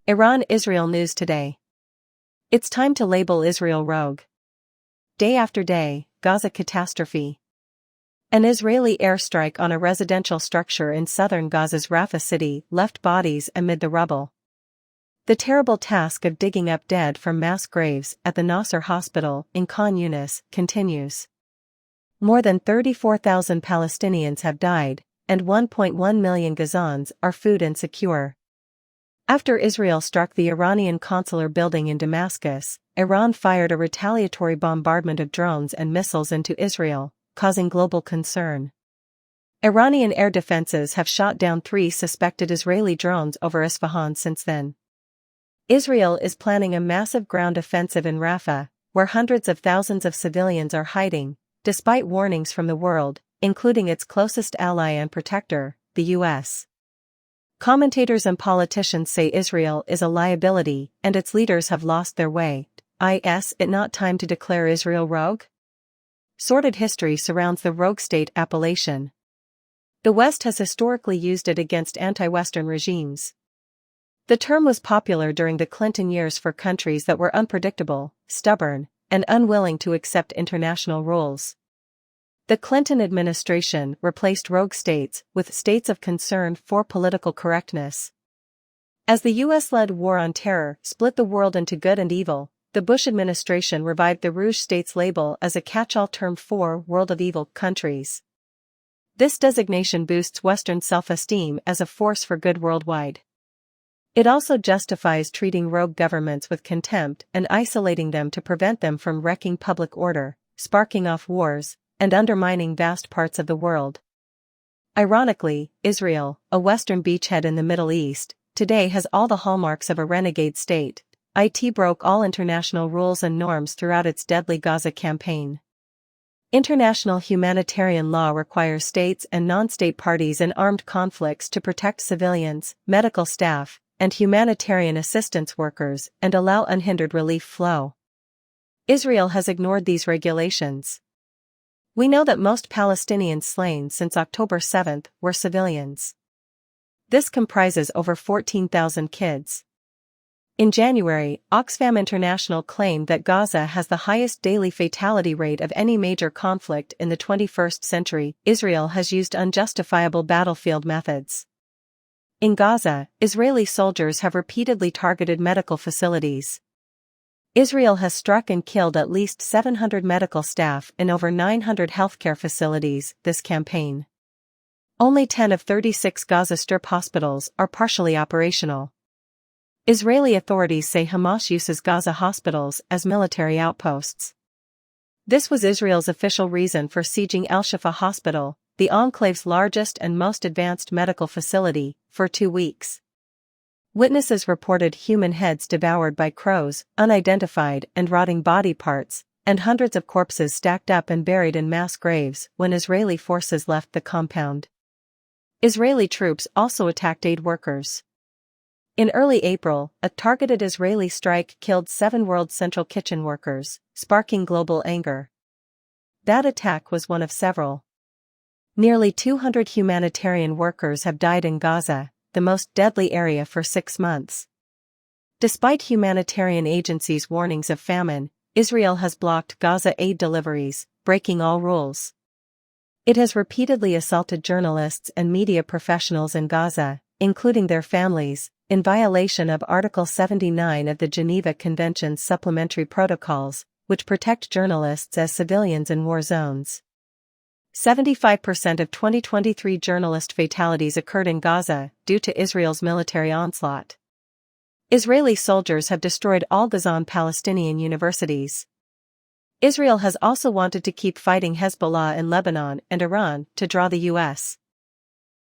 Iran-Israel news today. It's time to label Israel rogue. Day after day, Gaza catastrophe. An Israeli airstrike on a residential structure in southern Gaza's Rafah city left bodies amid the rubble. The terrible task of digging up dead from mass graves at the Nasser hospital in Khan Yunis continues. More than 34,000 Palestinians have died, and 1.1 million Gazans are food insecure. After Israel struck the Iranian consular building in Damascus, Iran fired a retaliatory bombardment of drones and missiles into Israel, causing global concern. Iranian air defenses have shot down 3 suspected Israeli drones over Isfahan since then. Israel is planning a massive ground offensive in Rafah, where hundreds of thousands of civilians are hiding, despite warnings from the world, including its closest ally and protector, the U.S. Commentators and politicians say Israel is a liability and its leaders have lost their way. Is it not time to declare Israel rogue? Sordid history surrounds the rogue state appellation. The West has historically used it against anti-Western regimes. The term was popular during the Clinton years for countries that were unpredictable, stubborn, and unwilling to accept international rules. The Clinton administration replaced rogue states with states of concern for political correctness. As the U.S.-led war on terror split the world into good and evil, the Bush administration revived the Rouge States label as a catch-all term for world of evil countries. This designation boosts Western self-esteem as a force for good worldwide. It also justifies treating rogue governments with contempt and isolating them to prevent them from wrecking public order, sparking off wars, and undermining vast parts of the world. Ironically, Israel, a Western beachhead in the Middle East, today has all the hallmarks of a renegade state. It broke all international rules and norms throughout its deadly Gaza campaign. International humanitarian law requires states and non-state parties in armed conflicts to protect civilians, medical staff, and humanitarian assistance workers and allow unhindered relief flow. Israel has ignored these regulations. We know that most Palestinians slain since October 7 were civilians. This comprises over 14,000 kids. In January, Oxfam International claimed that Gaza has the highest daily fatality rate of any major conflict in the 21st century. Israel has used unjustifiable battlefield methods. In Gaza, Israeli soldiers have repeatedly targeted medical facilities. Israel has struck and killed at least 700 medical staff in over 900 healthcare facilities this campaign. Only 10 of 36 Gaza Strip hospitals are partially operational. Israeli authorities say Hamas uses Gaza hospitals as military outposts. This was Israel's official reason for sieging Al-Shifa Hospital, the enclave's largest and most advanced medical facility, for 2 weeks. Witnesses reported human heads devoured by crows, unidentified and rotting body parts, and hundreds of corpses stacked up and buried in mass graves when Israeli forces left the compound. Israeli troops also attacked aid workers. In early April, a targeted Israeli strike killed 7 World Central Kitchen workers, sparking global anger. That attack was one of several. Nearly 200 humanitarian workers have died in Gaza, the most deadly area for 6 months. Despite humanitarian agencies' warnings of famine, Israel has blocked Gaza aid deliveries, breaking all rules. It has repeatedly assaulted journalists and media professionals in Gaza, including their families, in violation of Article 79 of the Geneva Convention's supplementary protocols, which protect journalists as civilians in war zones. 75% of 2023 journalist fatalities occurred in Gaza due to Israel's military onslaught. Israeli soldiers have destroyed all Gazan Palestinian universities. Israel has also wanted to keep fighting Hezbollah in Lebanon and Iran to draw the U.S.